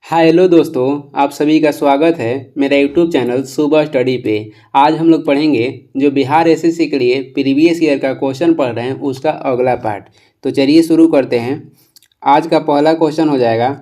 Hi hello दोस्तों, आप सभी का स्वागत है मेरा यूट्यूब चैनल सुबह स्टडी पे। आज हम लोग पढ़ेंगे जो बिहार एसएससी के लिए प्रीवियस ईयर का क्वेश्चन पढ़ रहे हैं उसका अगला पार्ट। तो चलिए शुरू करते हैं। आज का पहला क्वेश्चन हो जाएगा,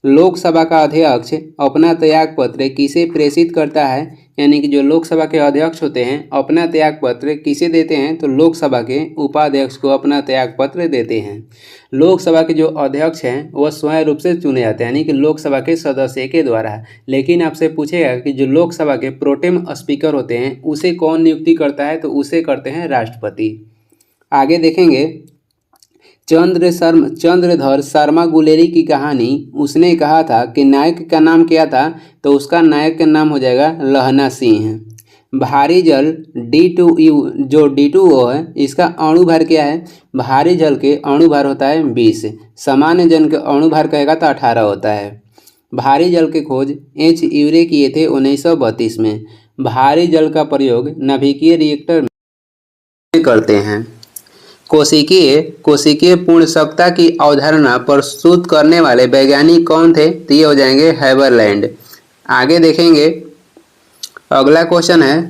लोकसभा का अध्यक्ष अपना त्यागपत्र किसे प्रेषित करता है। यानी कि जो लोकसभा के अध्यक्ष होते हैं अपना त्यागपत्र किसे देते हैं, तो लोकसभा के उपाध्यक्ष को अपना त्यागपत्र देते हैं। लोकसभा के जो अध्यक्ष हैं वह स्वयं रूप से चुने जाते हैं, यानी कि लोकसभा के सदस्य के द्वारा। लेकिन आपसे पूछेगा कि जो लोकसभा के प्रोटेम स्पीकर होते हैं उसे कौन नियुक्ति करता है, तो उसे करते हैं राष्ट्रपति। आगे देखेंगे, चंद्रधर शर्मा गुलेरी की कहानी। उसने कहा था कि नायक का नाम क्या था, तो उसका नायक का नाम हो जाएगा लहना सिंह। भारी जल D2U जो D2O है इसका अणु भार क्या है। भारी जल के अणु भार होता है 20, सामान्य जल के अणु भार कहेगा तो 18 होता है। भारी जल के खोज H यूरे किए थे 1932 में। भारी जल का प्रयोग नाभिकीय रिएक्टर में करते हैं। कोशिकीय पूर्णसत्ता की अवधारणा प्रस्तुत करने वाले वैज्ञानिक कौन थे, तो ये हो जाएंगे हैबरलैंड। आगे देखेंगे, अगला क्वेश्चन है,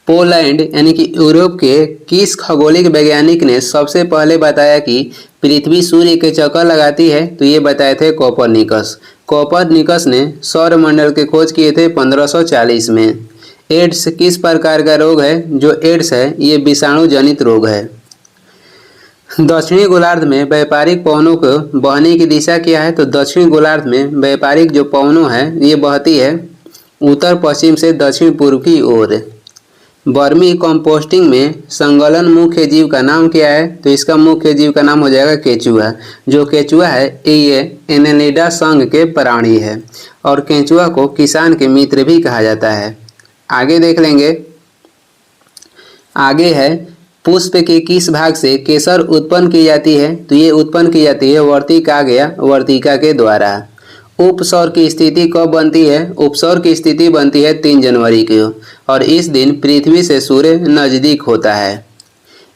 पोलैंड यानी कि यूरोप के किस खगोलिक वैज्ञानिक ने सबसे पहले बताया कि पृथ्वी सूर्य के चक्कर लगाती है, तो ये बताए थे कोपरनिकस। कोपरनिकस ने सौरमंडल के खोज किए थे 1540 में। एड्स किस प्रकार का रोग है, जो एड्स है ये विषाणु जनित रोग है। दक्षिणी गोलार्ध में व्यापारिक पवनों को बहने की दिशा क्या है, तो दक्षिणी गोलार्ध में व्यापारिक जो पवनों है ये बहती है उत्तर पश्चिम से दक्षिण पूर्व की ओर। वर्मी कंपोस्टिंग में संलग्न मुख्य जीव का नाम क्या है, तो इसका मुख्य जीव का नाम हो जाएगा केंचुआ। जो केंचुआ है ये एनेलिडा संघ के प्राणी है और केंचुआ को किसान के मित्र भी कहा जाता है। आगे देख लेंगे, आगे है, पुष्प के किस भाग से केसर उत्पन्न की जाती है, तो ये उत्पन्न की जाती है वर्तिका के द्वारा। उपसौर की स्थिति कब बनती है, उपसौर की स्थिति बनती है 3 जनवरी को और इस दिन पृथ्वी से सूर्य नजदीक होता है।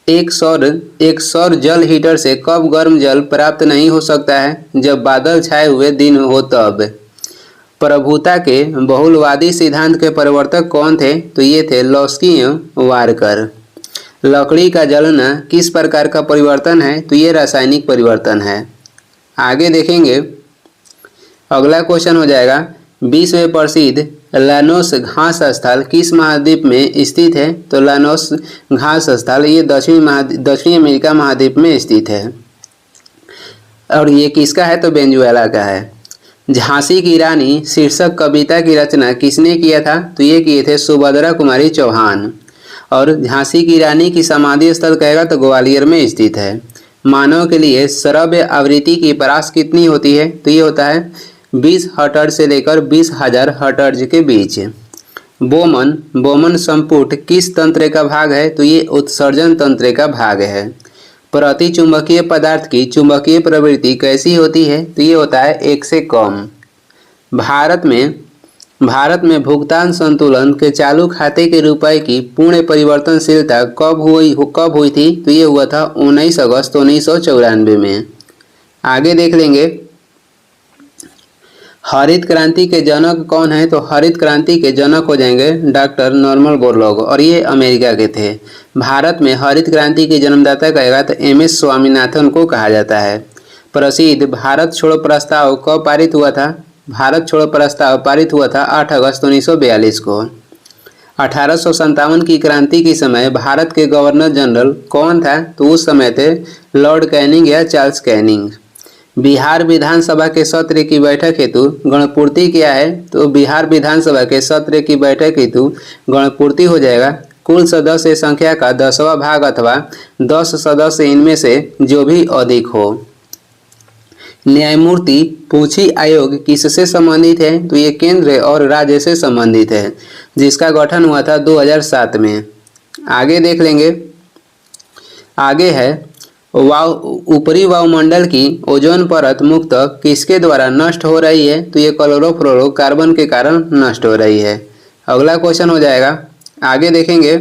एक सौर जल हीटर से कब गर्म जल प्राप्त नहीं हो सकता है, जब बादल छाए हुए दिन हो तब। प्रभुता के बहुलवादी सिद्धांत के प्रवर्तक कौन थे, तो ये थे लॉस्की वारकर। लकड़ी का जलना किस प्रकार का परिवर्तन है, तो ये रासायनिक परिवर्तन है। आगे देखेंगे, अगला क्वेश्चन हो जाएगा, विश्व प्रसिद्ध लानोस घास स्थल किस महाद्वीप में स्थित है, तो लानोस घास स्थल ये दक्षिणी अमेरिका महाद्वीप में स्थित है और ये किसका है, तो वेनेजुएला का है। झांसी की रानी शीर्षक कविता की रचना किसने किया था, तो ये किए थे सुभद्रा कुमारी चौहान। और झांसी की रानी की समाधि स्थल कहेगा तो ग्वालियर में स्थित है। मानव के लिए श्रव्य आवृत्ति की परास कितनी होती है, तो ये होता है 20 हर्ट्ज से लेकर 20,000 हर्ट्ज के बीच। बोमन संपुट किस तंत्र का भाग है, तो ये उत्सर्जन तंत्र का भाग है। प्रति चुंबकीय पदार्थ की चुंबकीय प्रवृत्ति कैसी होती है, तो ये होता है 1 से कम। भारत में भुगतान संतुलन के चालू खाते के रुपए की पूर्ण परिवर्तनशीलता कब हुई थी, तो ये हुआ था 19 अगस्त 1994 में। आगे देख लेंगे, हरित क्रांति के जनक कौन है, तो हरित क्रांति के जनक हो जाएंगे डॉक्टर नॉर्मन बोरलॉग और ये अमेरिका के थे। भारत में हरित क्रांति के जन्मदाता कहेगा तो MS स्वामीनाथन को कहा जाता है। प्रसिद्ध भारत छोड़ो प्रस्ताव कब पारित हुआ था, भारत छोड़ो प्रस्ताव पारित हुआ था 8 अगस्त 1942 को। 1857 की क्रांति के समय भारत के गवर्नर जनरल कौन था, तो उस समय थे लॉर्ड कैनिंग या चार्ल्स कैनिंग। बिहार विधानसभा के सत्र की बैठक हेतु गणपूर्ति क्या है, तो बिहार विधानसभा के सत्र की बैठक हेतु गणपूर्ति हो जाएगा कुल सदस्य संख्या का 10वां भाग अथवा 10 सदस्य इनमें से जो भी अधिक हो। न्यायमूर्ति पूछी आयोग किससे संबंधित है, तो ये केंद्र और राज्य से संबंधित है जिसका गठन हुआ था 2007 में। आगे देख लेंगे, आगे है ऊपरी वायुमंडल की ओजोन परत मुक्त किसके द्वारा नष्ट हो रही है, तो ये क्लोरोफ्लोरोकार्बन के कारण नष्ट हो रही है। अगला क्वेश्चन हो जाएगा, आगे देखेंगे,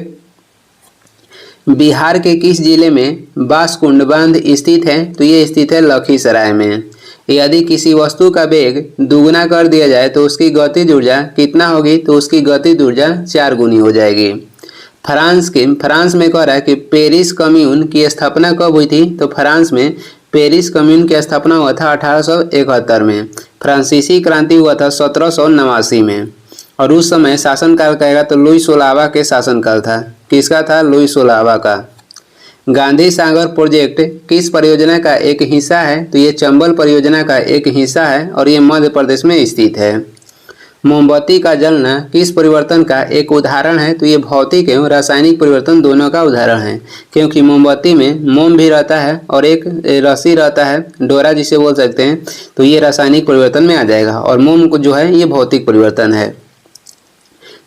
बिहार के किस जिले में बांसकुंड बांध स्थित है, तो ये स्थित है लखीसराय में। यदि किसी वस्तु का वेग दुगुना कर दिया जाए तो उसकी गतिज ऊर्जा कितना होगी, तो उसकी गतिज ऊर्जा 4 गुनी हो जाएगी। फ्रांस में कह रहा है कि पेरिस कम्यून की स्थापना कब हुई थी, तो फ्रांस में पेरिस कम्यून की स्थापना हुआ था 1871 में। फ्रांसीसी क्रांति हुआ था 1789 में। और उस समय शासनकाल कहेगा तो लुई 16वां के शासनकाल था। किसका था? लुई 16वां का। गांधी सागर प्रोजेक्ट किस परियोजना का एक हिस्सा है, तो ये चंबल परियोजना का एक हिस्सा है और ये मध्य प्रदेश में स्थित है। मोमबत्ती का जलना किस परिवर्तन का एक उदाहरण है, तो ये भौतिक एवं रासायनिक परिवर्तन दोनों का उदाहरण है, क्योंकि मोमबत्ती में मोम भी रहता है और एक रस्सी रहता है, डोरा जिसे बोल सकते हैं, तो ये रासायनिक परिवर्तन में आ जाएगा और मोम को जो है ये भौतिक परिवर्तन है।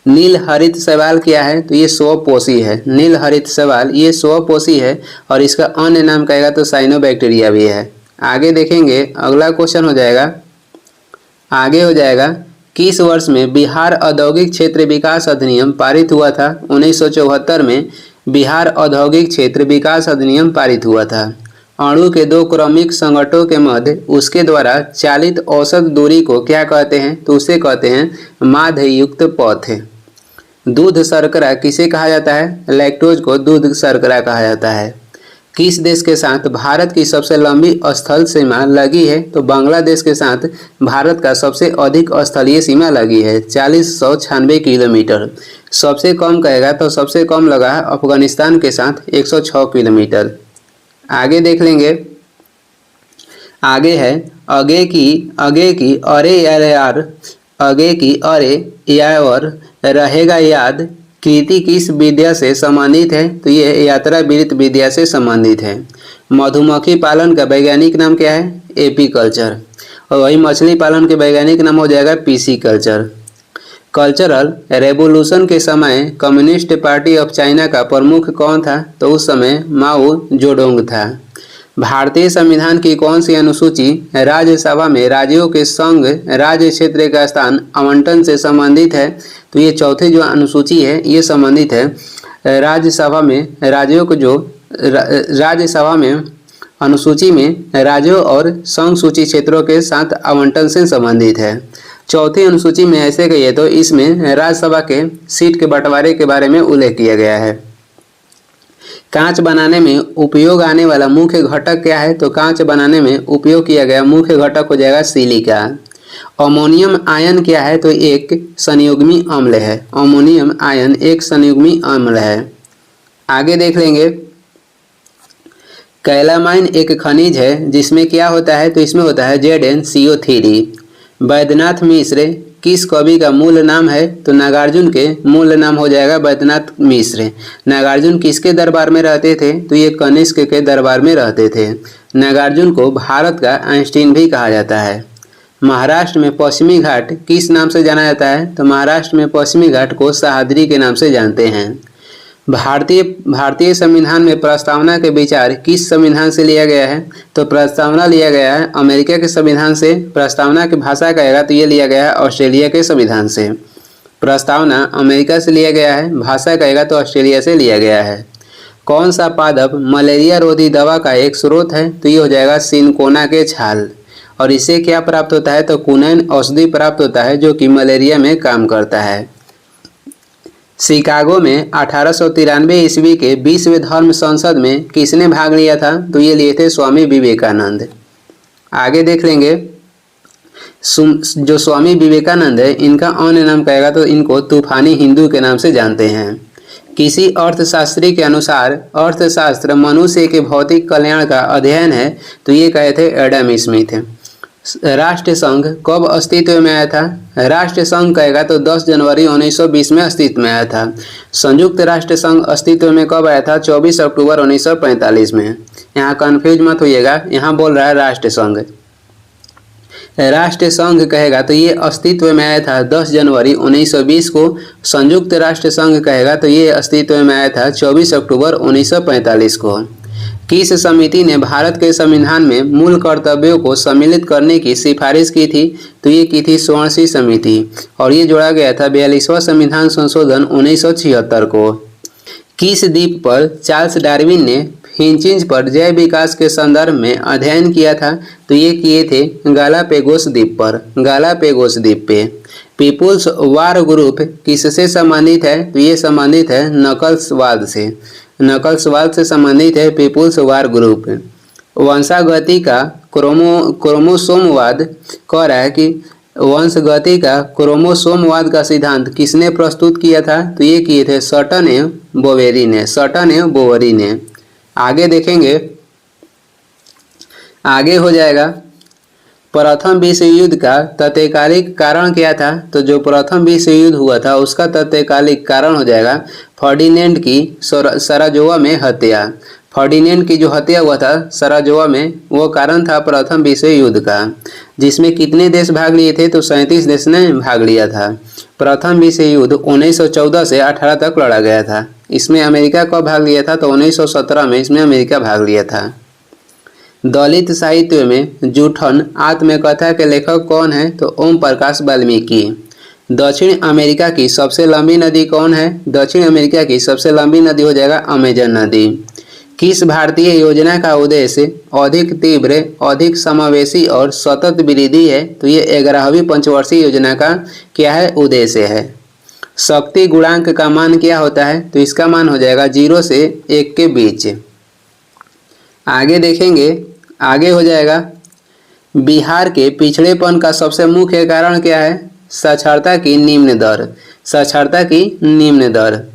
नील हरित शैवाल क्या है, तो ये स्वपोषी है। नील हरित शैवाल ये स्वपोषी है और इसका अन्य नाम कहेगा तो साइनोबैक्टीरिया भी है। आगे देखेंगे, अगला क्वेश्चन हो जाएगा, आगे हो जाएगा, किस वर्ष में बिहार औद्योगिक क्षेत्र विकास अधिनियम पारित हुआ था? 1974 में बिहार औद्योगिक क्षेत्र विकास अधिनियम पारित हुआ था। अणु के दो क्रमिक संगठनों के मध्य उसके द्वारा चालित औसत दूरी को क्या कहते हैं, तो उसे कहते हैं माध्ययुक्त पथ। दूध शर्करा किसे कहा जाता है? लैक्टोज को दूध शर्करा कहा जाता है। किस देश के साथ भारत की सबसे लंबी स्थल सीमा लगी है, तो बांग्लादेश के साथ भारत का सबसे अधिक स्थलीय सीमा लगी है 4096 किलोमीटर। सबसे कम कहेगा तो सबसे कम लगा है अफगानिस्तान के साथ 106 किलोमीटर। आगे देख लेंगे, आगे है अगे की अरे यार, अगे की अरे यार रहेगा याद कृति किस विद्या से संबंधित है, तो ये यात्रा वृत्त विद्या से संबंधित है। मधुमक्खी पालन का वैज्ञानिक नाम क्या है? एपीकल्चर। और वही मछली पालन के वैज्ञानिक नाम हो जाएगा पीसीकल्चर। कल्चरल रेवोल्यूशन के समय कम्युनिस्ट पार्टी ऑफ चाइना का प्रमुख कौन था, तो उस समय माओ जेडोंग था। भारतीय संविधान की कौन सी अनुसूची राज्यसभा में राज्यों के संघ राज्य क्षेत्र का स्थान आवंटन से संबंधित है, तो ये चौथी जो अनुसूची है ये संबंधित है राज्यसभा में राज्यों को, जो राज्यसभा में अनुसूची में राज्यों और संघ सूची क्षेत्रों के साथ आवंटन से संबंधित है। चौथी अनुसूची में ऐसे कहिए तो इसमें राज्यसभा के सीट के बंटवारे के बारे में उल्लेख किया गया है। कांच बनाने में उपयोग आने वाला मुख्य घटक क्या है, तो कांच बनाने में उपयोग किया गया मुख्य घटक हो जाएगा सिलिका। अमोनियम आयन क्या है, तो एक संयुग्मी अम्ल है। अमोनियम आयन एक संयुग्मी अम्ल है। आगे देख लेंगे, कैलामाइन एक खनिज है जिसमें क्या होता है, तो इसमें होता है ZnCO3। वैद्यनाथ मिश्र किस कवि का मूल नाम है, तो नागार्जुन के मूल नाम हो जाएगा वैद्यनाथ मिश्र। नागार्जुन किसके दरबार में रहते थे, तो ये कनिष्क के दरबार में रहते थे। नागार्जुन को भारत का आइंस्टीन भी कहा जाता है। महाराष्ट्र में पश्चिमी घाट किस नाम से जाना जाता है, तो महाराष्ट्र में पश्चिमी घाट को सह्याद्री के नाम से जानते हैं। भारतीय संविधान में प्रस्तावना के विचार किस संविधान से लिया गया है, तो प्रस्तावना लिया गया है अमेरिका के संविधान से। प्रस्तावना की भाषा कहेगा तो ये लिया गया है ऑस्ट्रेलिया के संविधान से। प्रस्तावना अमेरिका से लिया गया है, भाषा कहेगा तो ऑस्ट्रेलिया से लिया गया है। कौन सा पादप मलेरिया रोधी दवा का एक स्रोत है, तो ये हो जाएगा सिनकोना के छाल। और इससे क्या प्राप्त होता है, तो कुनैन औषधि प्राप्त होता है जो कि मलेरिया में काम करता है। शिकागो में 1893 ईस्वी के विश्व धर्म संसद में किसने भाग लिया था, तो ये लिए थे स्वामी विवेकानंद। आगे देख लेंगे, जो स्वामी विवेकानंद है इनका अन्य नाम कहेगा तो इनको तूफानी हिंदू के नाम से जानते हैं। किसी अर्थशास्त्री के अनुसार अर्थशास्त्र मनुष्य के भौतिक कल्याण का अध्ययन है, तो ये कहे थे एडम स्मिथ। राष्ट्र संघ कब अस्तित्व में आया था, राष्ट्र संघ कहेगा तो 10 जनवरी 1920 में अस्तित्व में आया था। संयुक्त राष्ट्र संघ अस्तित्व में कब आया था, 24 अक्टूबर 1945 में। यहाँ कंफ्यूज मत होइएगा, यहाँ बोल रहा है राष्ट्र संघ। राष्ट्र संघ कहेगा तो ये अस्तित्व में आया था 10 जनवरी 1920 को। संयुक्त राष्ट्र संघ कहेगा तो ये अस्तित्व में आया था 24 अक्टूबर 1945 को। किस समिति ने भारत के संविधान में मूल कर्तव्यों को सम्मिलित करने की सिफारिश की थी, तो ये की थी स्वर्ण समिति और ये जोड़ा गया था 42वां संविधान संशोधन 1976 को। किस द्वीप पर चार्ल्स डार्विन ने हिंचिंज पर जैव विकास के संदर्भ में अध्ययन किया था, तो ये किए थे गालापेगोस द्वीप पर, गालापेगोस द्वीप पे। पीपुल्स वार ग्रुप किससे संबंधित है, तो ये संबंधित है नकलसवाद से, नकलसवाद से संबंधित है पीपुल्स वार ग्रुप। वंशागति का क्रोमोसोमवाद कह रहा है कि वंशगति का क्रोमोसोमवाद का सिद्धांत किसने प्रस्तुत किया था, तो ये किए थे सटन एवं बोवेरी ने, सटन एवं बोवेरी ने। आगे देखेंगे, आगे हो जाएगा प्रथम विश्व युद्ध का तत्कालिक कारण क्या था, तो जो प्रथम विश्व युद्ध हुआ था उसका तत्कालिक कारण हो जाएगा फर्डिनेंड की सराजोवा में हत्या। फर्डिनेंड की जो हत्या हुआ था सराजोवा में, वो कारण था प्रथम विश्व युद्ध का, जिसमें कितने देश भाग लिए थे, तो 37 देश ने भाग लिया था। प्रथम विश्व युद्ध 1914 से 18 तक लड़ा गया था। इसमें अमेरिका कब भाग लिया था, तो 1917 में इसमें अमेरिका भाग लिया था। दलित साहित्य में जूठन आत्मकथा के लेखक कौन है, तो ओम प्रकाश वाल्मीकि। दक्षिण अमेरिका की सबसे लंबी नदी कौन है, दक्षिण अमेरिका की सबसे लंबी नदी हो जाएगा अमेजन नदी। किस भारतीय योजना का उद्देश्य अधिक तीव्र, अधिक समावेशी और सतत वृद्धि है, तो ये 11वीं पंचवर्षीय योजना का क्या है, उद्देश्य है। शक्ति गुणांक का मान क्या होता है, तो इसका मान हो जाएगा 0 से 1 के बीच। आगे देखेंगे, आगे हो जाएगा बिहार के पिछड़ेपन का सबसे मुख्य कारण क्या है, साक्षरता की निम्न दर, साक्षरता की निम्न दर।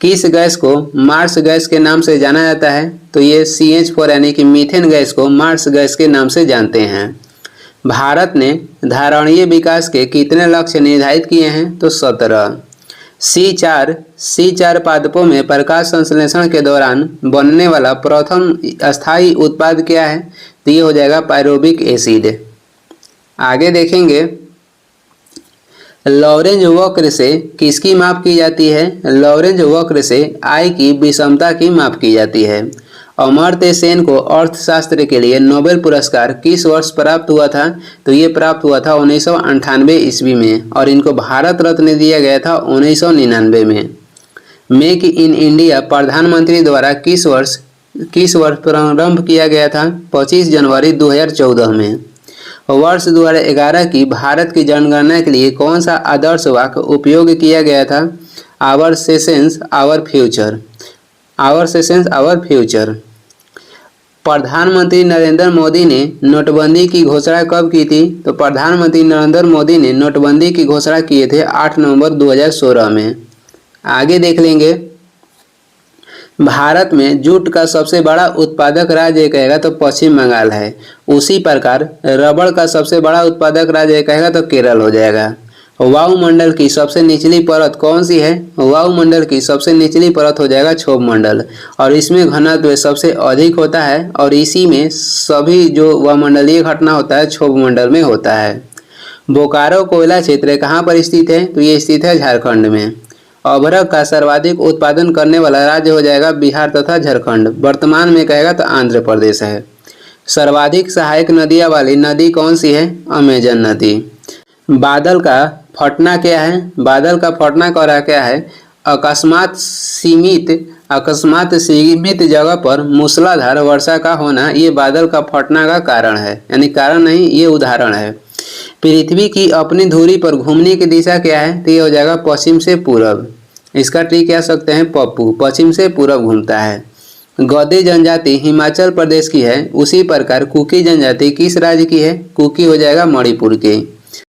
किस गैस को मार्स गैस के नाम से जाना जाता है, तो ये CH4 यानी कि मीथेन गैस को मार्स गैस के नाम से जानते हैं। भारत ने धारणीय विकास के कितने लक्ष्य निर्धारित किए हैं, तो 17। C4 पादपों में प्रकाश संश्लेषण के दौरान बनने वाला प्रथम स्थायी उत्पाद क्या है, तो ये हो जाएगा पायरोबिक एसिड। आगे देखेंगे, लॉरेंज वक्र से किसकी माप की जाती है, लॉरेंज वक्र से आय की विषमता की माप की जाती है। अमर्त्य सेन को अर्थशास्त्र के लिए नोबेल पुरस्कार किस वर्ष प्राप्त हुआ था, तो ये प्राप्त हुआ था 1998 ईस्वी में, और इनको भारत रत्न दिया गया था 1999 में। मेक इन इंडिया प्रधानमंत्री द्वारा किस वर्ष प्रारंभ किया गया था, 25 जनवरी 2014 में। वर्ष 2011 की भारत की जनगणना के लिए कौन सा आदर्श वाक्य उपयोग किया गया था, our sessions our future, our sessions our future. प्रधानमंत्री नरेंद्र मोदी ने नोटबंदी की घोषणा कब की थी, तो प्रधानमंत्री नरेंद्र मोदी ने नोटबंदी की घोषणा किए थे 8 नवंबर 2016 में। आगे देख लेंगे, भारत में जूट का सबसे बड़ा उत्पादक राज्य कहेगा तो पश्चिम बंगाल है। उसी प्रकार रबड़ का सबसे बड़ा उत्पादक राज्य कहेगा तो केरल हो जाएगा। वायुमंडल की सबसे निचली परत कौन सी है, वायुमंडल की सबसे निचली परत हो जाएगा क्षोभ मंडल, और इसमें घनत्व सबसे अधिक होता है, और इसी में सभी जो वायुमंडलीय घटना होता है क्षोभ मंडल में होता है। बोकारो कोयला क्षेत्र कहाँ पर स्थित है, तो ये स्थित है झारखंड में। अभ्रक का सर्वाधिक उत्पादन करने वाला राज्य हो जाएगा बिहार तथा झारखंड, वर्तमान में कहेगा तो आंध्र प्रदेश है। सर्वाधिक सहायक नदियाँ वाली नदी कौन सी है, अमेजन नदी। बादल का फटना क्या है, बादल का फटना कह रहा क्या है, अकस्मात सीमित जगह पर मूसलाधार वर्षा का होना ये बादल का फटना का कारण है, यानी कारण नहीं, ये उदाहरण है। पृथ्वी की अपनी धुरी पर घूमने की दिशा क्या है, तो ये हो जाएगा पश्चिम से पूरब। इसका ट्री कह सकते हैं पप्पू, पश्चिम से पूरब घूमता है। गद्दी जनजाति हिमाचल प्रदेश की है, उसी प्रकार कुकी जनजाति किस राज्य की है, कुकी हो जाएगा मणिपुर की।